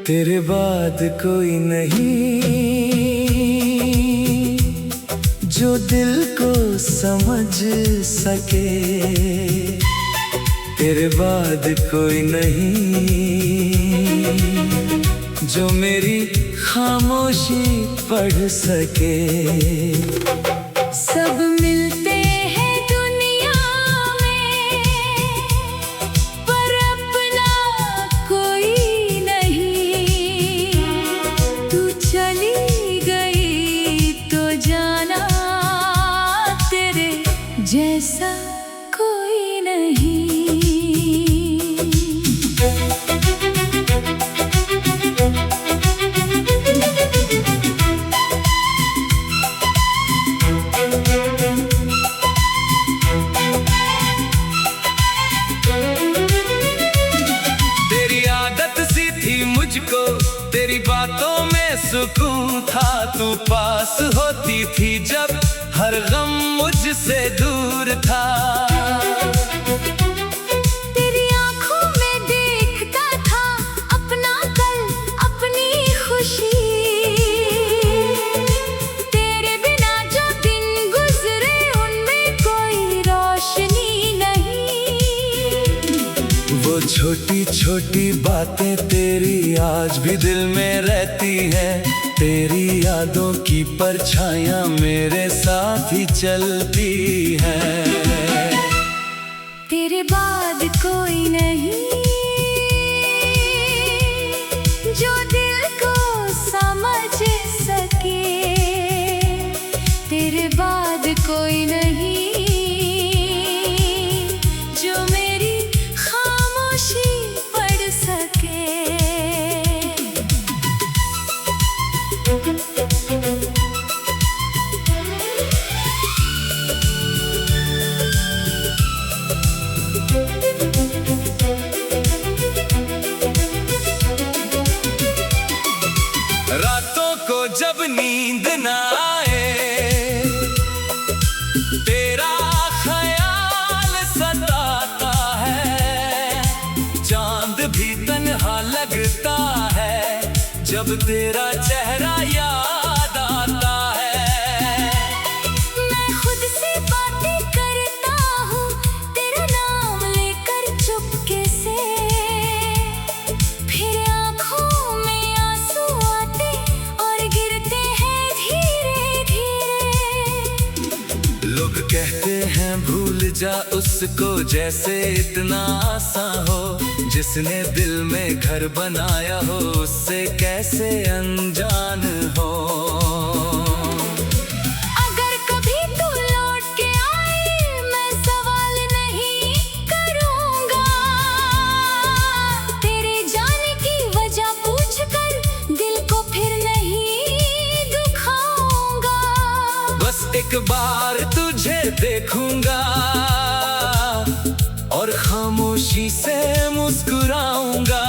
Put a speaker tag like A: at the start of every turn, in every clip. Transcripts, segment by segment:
A: तेरे बाद कोई नहीं जो दिल को समझ सके। तेरे बाद कोई नहीं जो मेरी खामोशी पढ़ सके।
B: सब मिलते हैं दुनिया में, पर अपना कोई नहीं। तू चली गई तो जाना तेरे जैसा कोई नहीं।
A: मुझको तेरी बातों में सुकून था। तू पास होती थी जब हर गम मुझसे दूर था।
B: तेरी आंखों में देखता था अपना कल, अपनी खुशी। तेरे बिना जो दिन गुजरे उनमें कोई रोशनी नहीं।
A: वो छोटी छोटी बातें तेरी आज भी दिल में रहती हैं। तेरी यादों की परछाइयां मेरे साथ ही चलती हैं।
B: तेरे बाद कोई नहीं जो दिल को समझ सके। तेरे बाद कोई नहीं जो मेरी खामोशी पढ़ सके।
A: रातों को जब नींद न आए तेरा ख्याल सताता है। चांद भी तन्हा लगता है जब तेरा चेहरा याद आता है।
B: मैं खुद से बातें करता हूँ तेरा नाम लेकर चुपके से। फिर आँखों में आंसू आते और गिरते हैं धीरे धीरे।
A: लोग कहते हैं भूल जा उसको जैसे इतना आसान हो। जिसने दिल में घर बनाया हो उससे कैसे अनजान हो।
B: अगर कभी तू लौट के आए मैं सवाल नहीं करूँगा। तेरे जाने की वजह पूछकर दिल को फिर नहीं दुखाऊंगा।
A: बस एक बार तुझे देखूंगा और खामोशी से मुस्कुराऊंगा।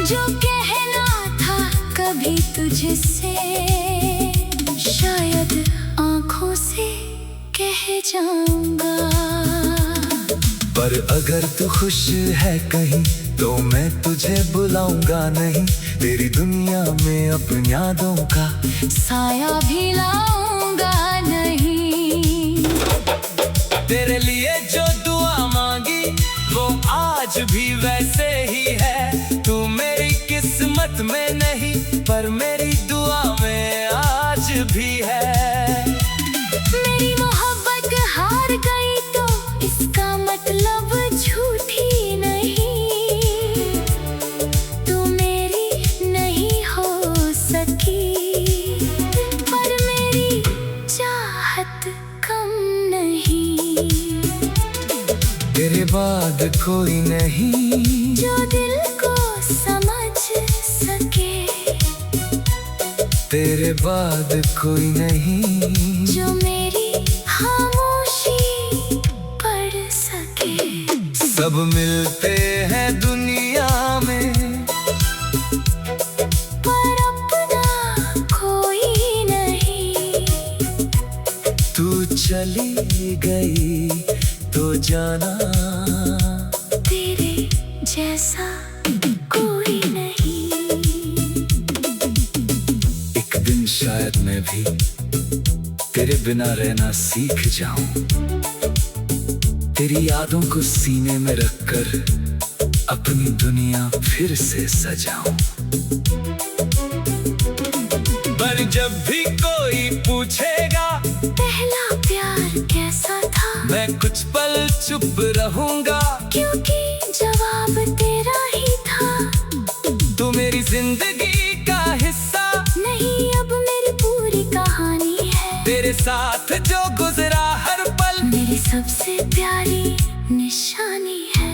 B: जो कहना था कभी तुझसे शायद आंखों से कह जाऊंगा।
A: पर अगर तू खुश है कहीं तो मैं तुझे बुलाऊंगा नहीं। तेरी दुनिया में अपनी यादों का
B: साया भी लाऊंगा नहीं।
A: तेरे लिए जो दुआ मांगी वो आज भी वैसे ही है। तू मेरी किस्मत में नहीं पर मेरी दुआ में आज भी है।
B: मेरी मोहब्बत हार गई तो इसका मतलब झूठी नहीं। तू मेरी नहीं हो सकी पर मेरी चाहत कम नहीं।
A: तेरे बाद कोई नहीं
B: जो दिल को समझ सके।
A: तेरे बाद कोई नहीं
B: जो मेरी खामोशी पढ़ सके।
A: सब मिलते हैं दुनिया में
B: पर अपना कोई नहीं।
A: तू चली गई तो जाना
B: तेरे जैसा कोई नहीं।
A: दिन शायद मैं भी तेरे बिना रहना सीख जाऊं, तेरी यादों को सीने में रखकर अपनी दुनिया फिर से सजाऊं। पर जब भी कोई पूछेगा
B: पहला प्यार कैसा था,
A: मैं कुछ पल चुप रहूंगा,
B: क्योंकि जवाब तेरा ही था।
A: तू मेरी जिंदगी का हिस्सा
B: नहीं, अब मेरी पूरी कहानी है।
A: तेरे साथ जो गुजरा हर पल
B: मेरी सबसे प्यारी निशानी है।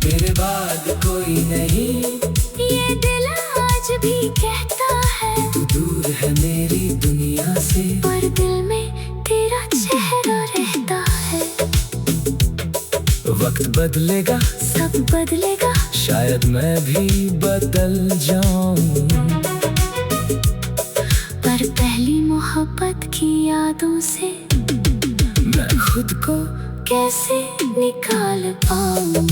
A: तेरे बाद कोई नहीं,
B: ये दिल आज भी कहता है,
A: तू दूर है मेरी दुनिया से,
B: पर दिल में तेरा चेहरा रहता है।
A: वक्त बदलेगा,
B: सब बदलेगा,
A: शायद मैं भी बदल जाऊं,
B: पर पहली मोहब्बत की यादों से
A: मैं खुद को
B: कैसे निकाल पाऊं।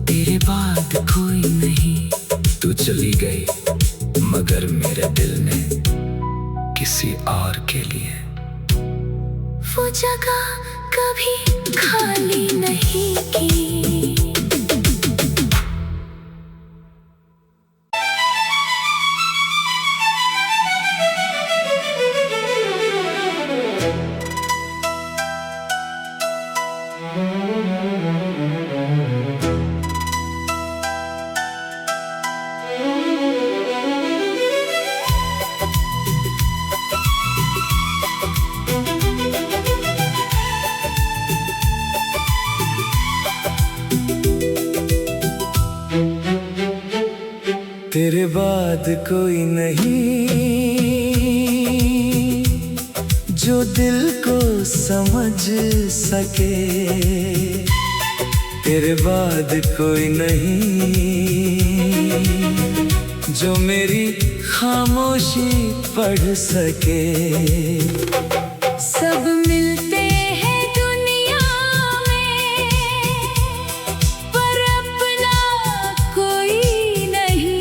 A: तेरे बाद कोई नहीं, तू चली गई मगर मेरे दिल ने किसी और के लिए
B: वो जगह कभी खाली नहीं की।
A: तेरे बाद कोई नहीं जो दिल को समझ सके, तेरे बाद कोई नहीं जो मेरी खामोशी पढ़ सके।
B: सब मिलते हैं दुनिया में, पर अपना कोई नहीं।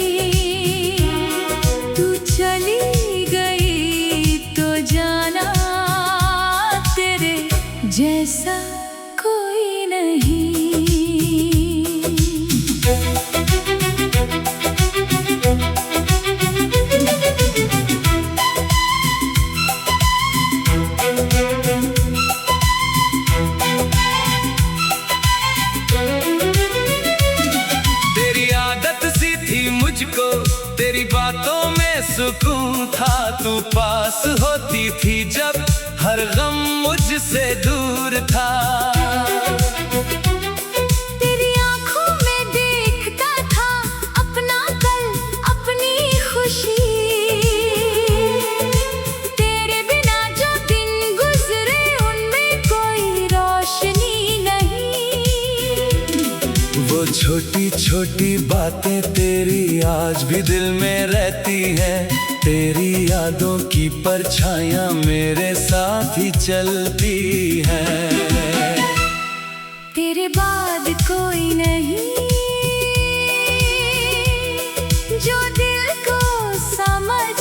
B: तू चली गई तो जाना तेरे जैसा कोई नहीं।
A: तेरी बातों में सुकून था, तू पास होती थी जब हर गम मुझसे दूर था।
B: तेरी आंखों में देखता था अपना कल, अपनी खुशी। तेरे बिना जो दिन गुजरे उनमें कोई रोशनी नहीं।
A: वो छोटी छोटी बातें तेरी आज भी दिल में रहती हैं, तेरी यादों की परछाइयां मेरे साथ ही चलती हैं।
B: तेरे बाद कोई नहीं जो दिल को समझ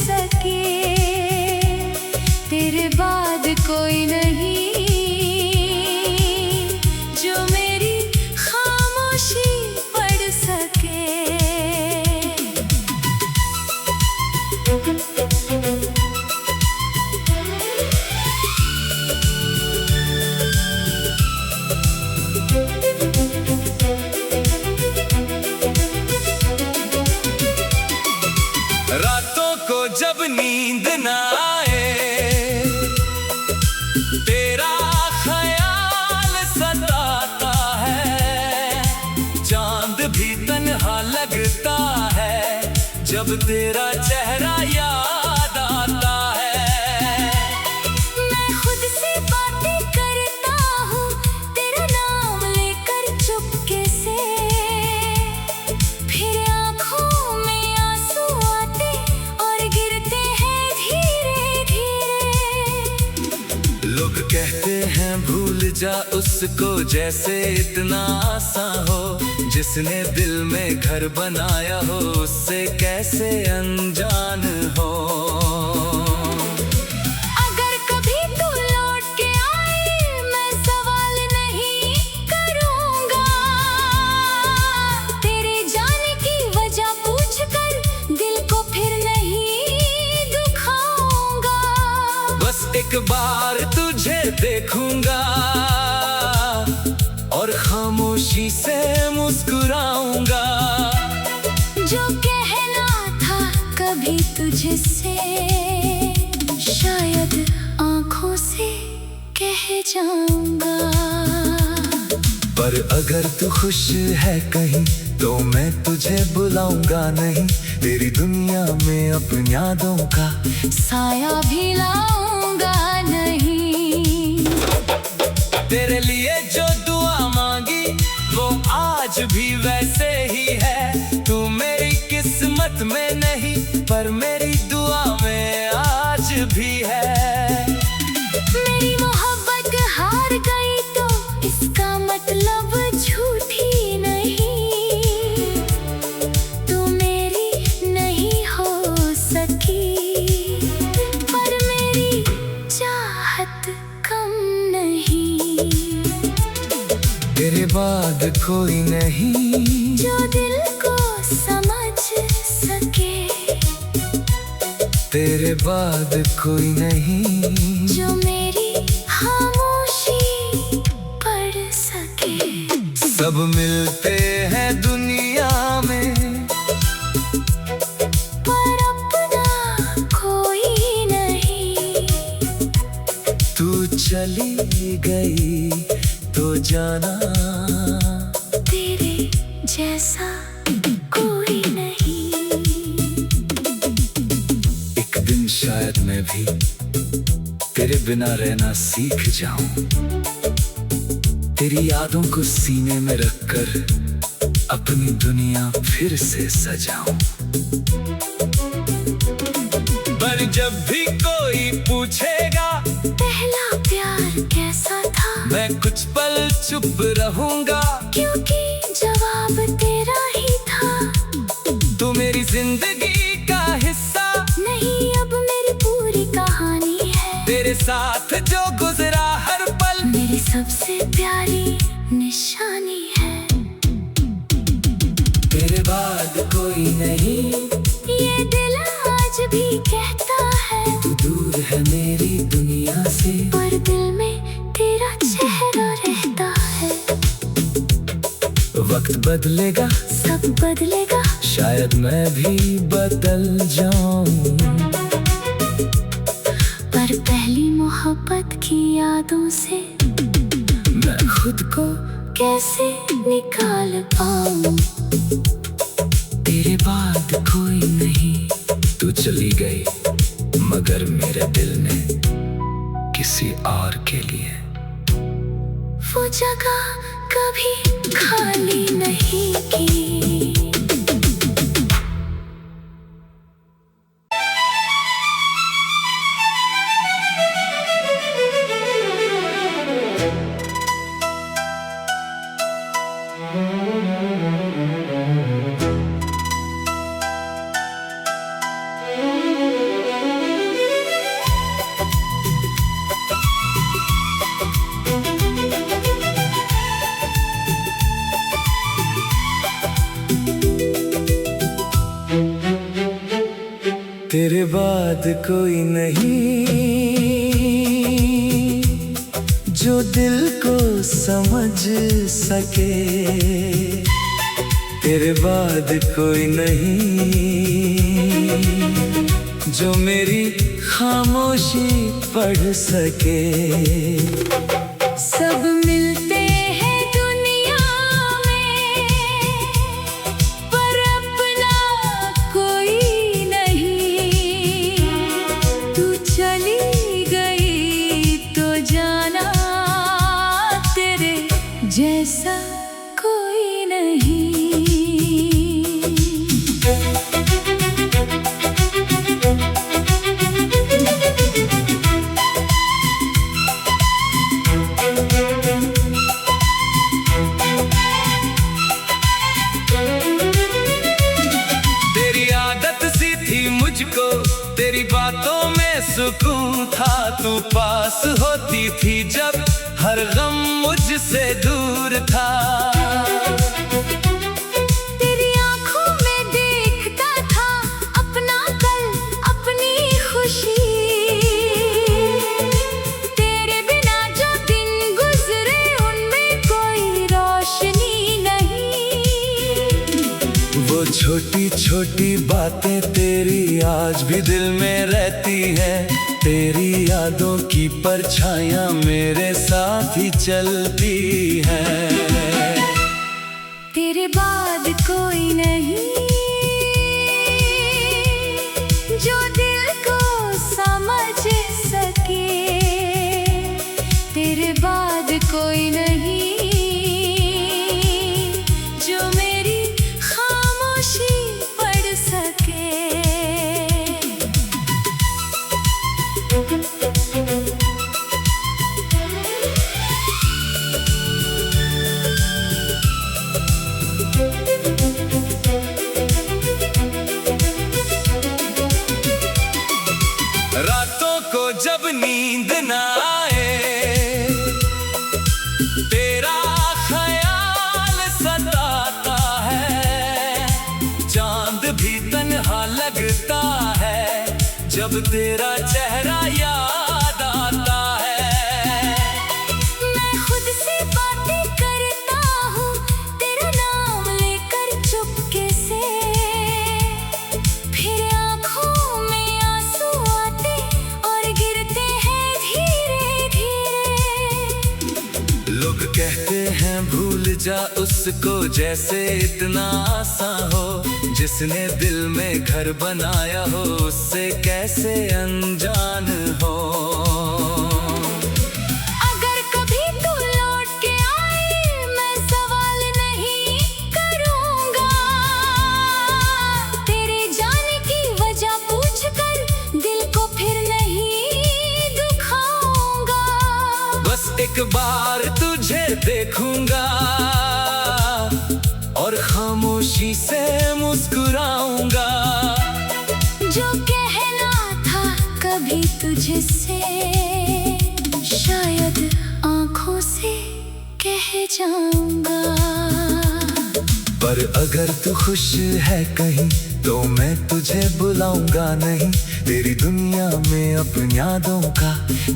B: सके, तेरे बाद कोई नहीं जो मेरी खामोशी पढ़ सके।
A: रातों को जब नींद ना आए, तेरा ख्याल सताता है। चांद भी तन्हा लगता है जब तेरा चेहरा याद आता है।
B: मैं खुद से बातें करता हूँ तेरा नाम लेकर चुपके से, फिर आँखों में आंसू आते और गिरते हैं धीरे धीरे।
A: लोग कहते हैं भूल जा उसको जैसे इतना आसान हो, जिसने दिल में घर बनाया हो उससे कैसे अनजान हो।
B: अगर कभी तू लौट के आए मैं सवाल नहीं करूंगा, तेरे जाने की वजह पूछकर दिल को फिर नहीं दुखाऊंगा।
A: बस एक बार तुझे देखूंगा और खामोशी से मुस्कुराऊंगा।
B: जो कहना था कभी तुझसे शायद आंखों से कह जाऊंगा।
A: पर अगर तू खुश है कहीं तो मैं तुझे बुलाऊंगा नहीं। तेरी दुनिया में अपनी यादों का
B: साया भी लाऊंगा नहीं।
A: तेरे लिए जो दुआ मांगी वो आज भी वैसे ही है। तू मेरी किस्मत में नहीं पर मेरी दुआ में आज भी है।
B: मेरी मोहब्बत हार गई तो इसका मतलब झूठी नहीं। तू मेरी नहीं हो सकी पर मेरी चाहत कम नहीं।
A: तेरे बाद कोई नहीं
B: जो दिल को समझ सके,
A: तेरे बाद कोई नहीं
B: जो मेरी खामोशी पढ़ सके।
A: सब मिलते हैं दुनिया में
B: पर अपना कोई नहीं।
A: तू चली गई तो जाना
B: तेरे जैसा कोई नहीं।
A: एक दिन शायद मैं भी तेरे बिना रहना सीख जाऊं। तेरी यादों को सीने में रखकर अपनी दुनिया फिर से सजाऊं। पर जब भी कोई पूछेगा
B: पहला प्यार कैसा था,
A: मैं कुछ पल चुप रहूंगा
B: क्योंकि जवाब तेरा ही था।
A: तू मेरी जिंदगी का हिस्सा
B: नहीं अब मेरी पूरी कहानी है।
A: तेरे साथ जो गुजरा हर पल
B: मेरी सबसे प्यारी निशानी है।
A: तेरे बाद कोई नहीं
B: ये दिल आज भी कहता है।
A: तू दूर है मेरी दुनिया से
B: पर दिल में तेरा चेहरा रहता है।
A: वक्त बदलेगा
B: सब बदलेगा
A: शायद मैं भी बदल जाऊं।
B: पर पहली मोहब्बत की यादों से
A: मैं खुद को
B: कैसे निकाल पाऊं।
A: तेरे बाद कोई नहीं तू चली गई मगर मेरे दिल ने किसी और के लिए
B: वो जगह कभी खाली नहीं की।
A: तेरे बाद कोई नहीं जो दिल को समझ सके। तेरे बाद कोई नहीं जो मेरी खामोशी पढ़ सके।
B: सब मिलते हैं दुनिया में पर अपना कोई नहीं। तू चली गई तो जाना तेरे जैसा कोई नहीं।
A: सुकून था, तू पास होती थी जब हर गम मुझसे दूर था।
B: तेरी आंखों में देखता था अपना कल, अपनी खुशी। तेरे बिना जो दिन गुजरे उनमें कोई रोशनी नहीं।
A: वो छोटी छोटी बातें तेरी आज भी दिल में रहती है, तेरी यादों की परछाइयां मेरे साथ ही चलती है।
B: तेरे बाद कोई नहीं जो दिल को समझ सके, तेरे बाद कोई नहीं जो मेरी खामोशी पढ़ सके।
A: रातों को जब नींद न आए, तेरा ख्याल सताता है। चांद भी तन्हा लगता है जब तेरा चेहरा याद आता है।
B: मैं खुद से बातें करता हूँ तेरा नाम लेकर चुपके से, फिर आँखों में आंसू आते और गिरते हैं धीरे धीरे।
A: लोग कहते हैं भूल जा उसको जैसे इतना आसान हो, जिसने दिल में घर बनाया हो उससे कैसे अनजान हो।
B: अगर कभी तू लौट के आए मैं सवाल नहीं करूँगा, तेरे जाने की वजह पूछकर दिल को फिर नहीं दुखाऊंगा।
A: बस एक बार तुझे देखूंगा और खामोशी से मुस्कुराऊंगा।
B: जो कहना था कभी तुझसे शायद आंखों से कह जाऊंगा।
A: पर अगर तू खुश है कहीं तो मैं तुझे बुलाऊंगा नहीं, तेरी दुनिया में अपनी यादों का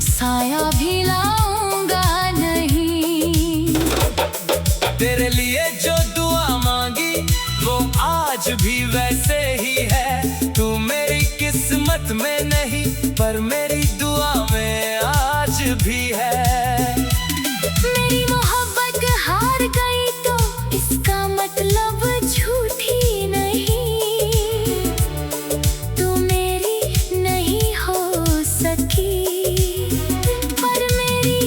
B: साया भी लाऊंगा नहीं।
A: तेरे लिए जो दुआ मांगी वो आज भी वैसे ही है। तू मेरी किस्मत में नहीं पर मेरी दुआ में आज भी है।
B: मेरी मोहब्बत हार गई तो इसका मतलब झूठी नहीं, तू मेरी नहीं हो सकी पर मेरी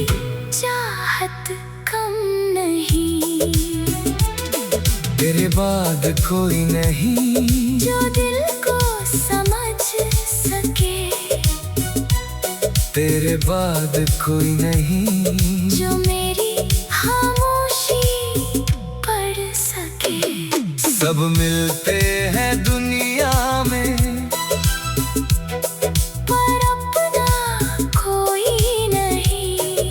B: चाहत कम नहीं।
A: तेरे बाद कोई नहीं
B: जो दिल को समझ सके,
A: तेरे बाद कोई नहीं
B: जो मेरी खामोशी पढ़ सके।
A: सब मिलते हैं दुनिया में
B: पर अपना कोई नहीं।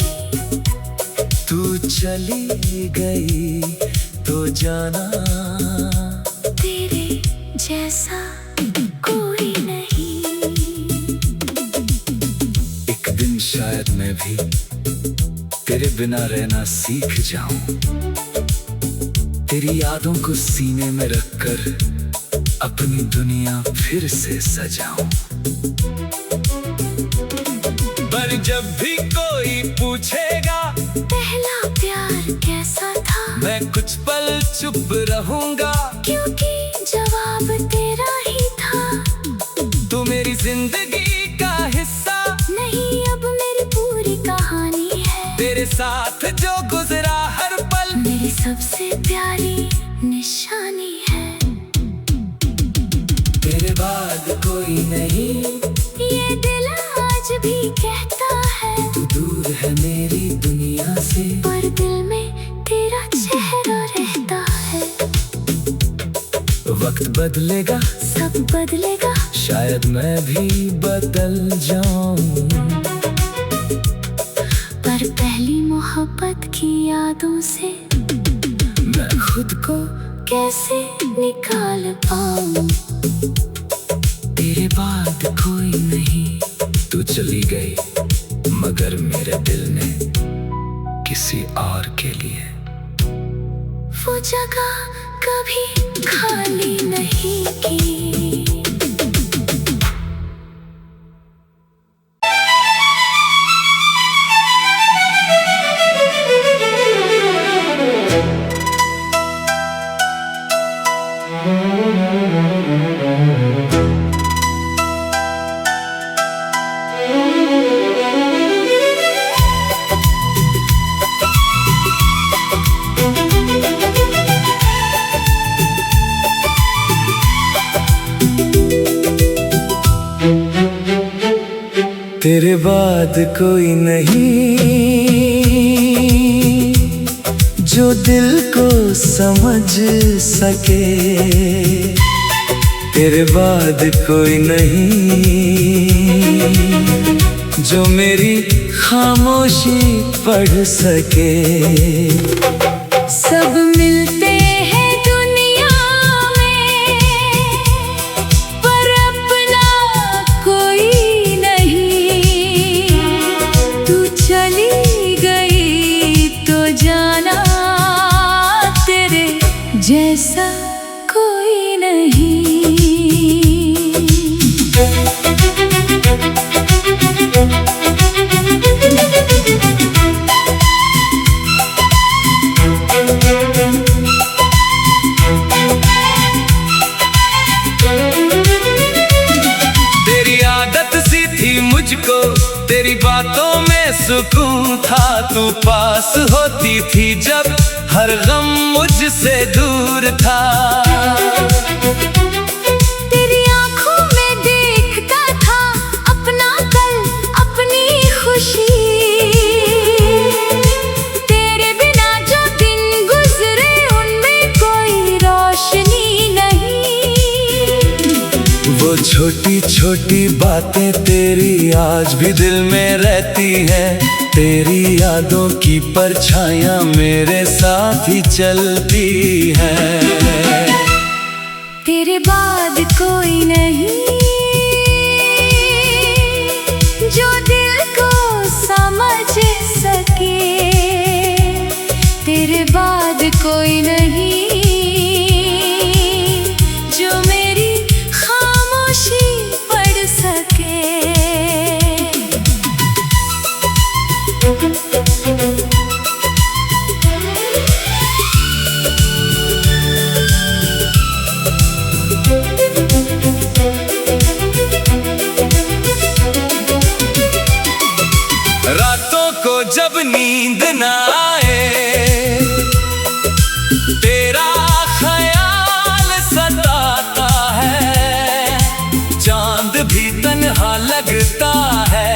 A: तू चली गई तो जाना
B: तेरे जैसा कोई नहीं।
A: एक दिन शायद मैं भी तेरे बिना रहना सीख जाऊं, तेरी यादों को सीने में रखकर अपनी दुनिया फिर से सजाऊं। पर जब भी कोई पूछेगा
B: पहला प्यार कैसा था,
A: मैं कुछ पल चुप रहूंगा,
B: क्योंकि जवाब तेरा ही था।
A: तू मेरी जिंदगी का हिस्सा
B: नहीं अब मेरी पूरी कहानी है।
A: तेरे साथ जो गुजरा हर पल
B: मेरी सबसे प्यारी निशानी है।
A: तेरे बाद कोई नहीं
B: ये दिल आज भी कहता है,
A: तू दूर है मेरी दुनिया से
B: पर दिल में तेरा चेहरा रहता है।
A: वक्त बदलेगा
B: सब बदलेगा
A: शायद मैं भी बदल जाऊं।
B: पर पहली मोहब्बत की यादों से
A: मैं खुद को
B: कैसे निकाल पाऊं।
A: तेरे बाद कोई नहीं, तू चली गई मगर मेरे दिल ने किसी और के लिए
B: वो जगह कभी खाली नहीं की।
A: तेरे बाद कोई नहीं जो दिल को समझ सके। तेरे बाद कोई नहीं जो मेरी खामोशी पढ़ सके।
B: सब मिलते हैं दुनिया में पर अपना कोई नहीं। तू चली गई तो जाना तेरे जैसा कोई नहीं।
A: तेरी बातों में सुकून था, तू पास होती थी जब हर गम मुझसे दूर था।
B: तेरी आंखों में देखता था अपना कल, अपनी खुशी। तेरे बिना जो दिन गुजरे उनमें कोई रोशनी नहीं।
A: वो छोटी छोटी बातें तेरी आज भी दिल में रहती हैं। तेरी यादों की परछाइयां मेरे साथ ही चलती हैं।
B: तेरे बाद कोई नहीं जो दिल को समझ सके। तेरे बाद कोई नहीं जो मेरी खामोशी पढ़ सके।
A: रातों को जब नींद ना आए तेरा ख्याल सताता है। चांद भी तन्हा लगता है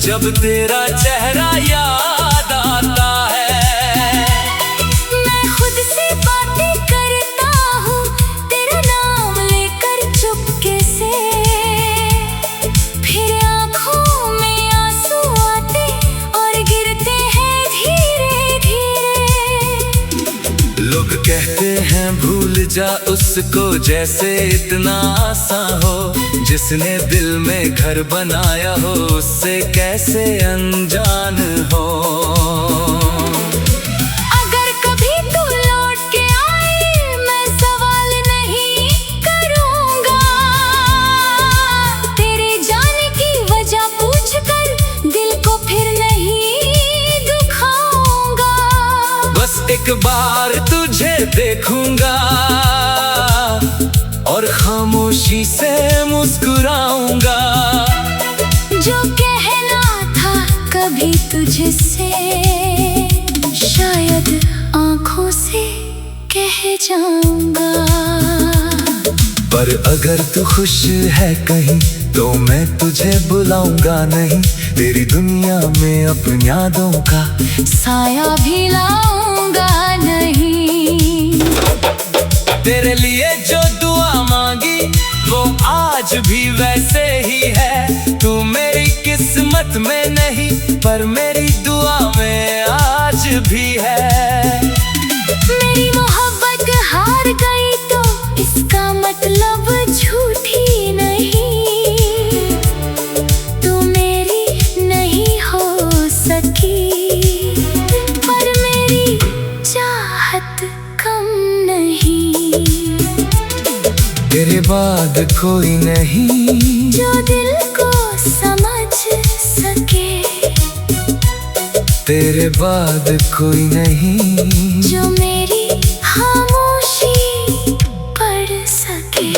A: जब तेरा चेहरा याद आता है।
B: मैं खुद से बातें करता हूँ तेरा नाम लेकर चुपके से। फिर आँखों में आंसू आते और गिरते हैं धीरे धीरे।
A: लोग कहते हैं भूल जा उसको जैसे इतना आसान हो। जिसने दिल में घर बनाया हो उससे कैसे अनजान हो।
B: अगर कभी तू लौट के आए मैं सवाल नहीं करूँगा। तेरे जाने की वजह पूछकर दिल को फिर नहीं दुखाऊंगा।
A: बस एक बार तुझे देखूंगा और खामोशी से मुस्कुराऊंगा।
B: जो कहना था कभी तुझसे शायद आंखों से कह जाऊंगा।
A: पर अगर तू खुश है कहीं तो मैं तुझे बुलाऊंगा नहीं। तेरी दुनिया में अपनी यादों का
B: साया भी लाऊंगा नहीं।
A: तेरे लिए जो दुआ मांगी वो आज भी वैसे ही है। तू मेरी किस्मत में नहीं पर मेरी दुआ में आज भी है।
B: मेरी मोहब्बत हार गई तो इसका मतलब झूठी नहीं। तू मेरी नहीं हो सकी पर मेरी चाहत कम नहीं।
A: तेरे बाद कोई नहीं
B: जो दिल को समझ सके।
A: तेरे बाद कोई नहीं
B: जो मेरी खामोशी पढ़ सके।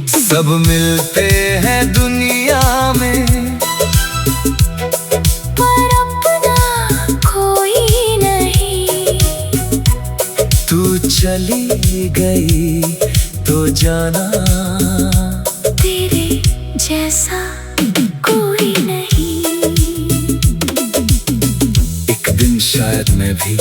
A: सब मिलते हैं दुनिया में
B: पर अपना कोई नहीं।
A: तू चली गई तो जाना
B: तेरे जैसा कोई नहीं।
A: एक दिन शायद मैं भी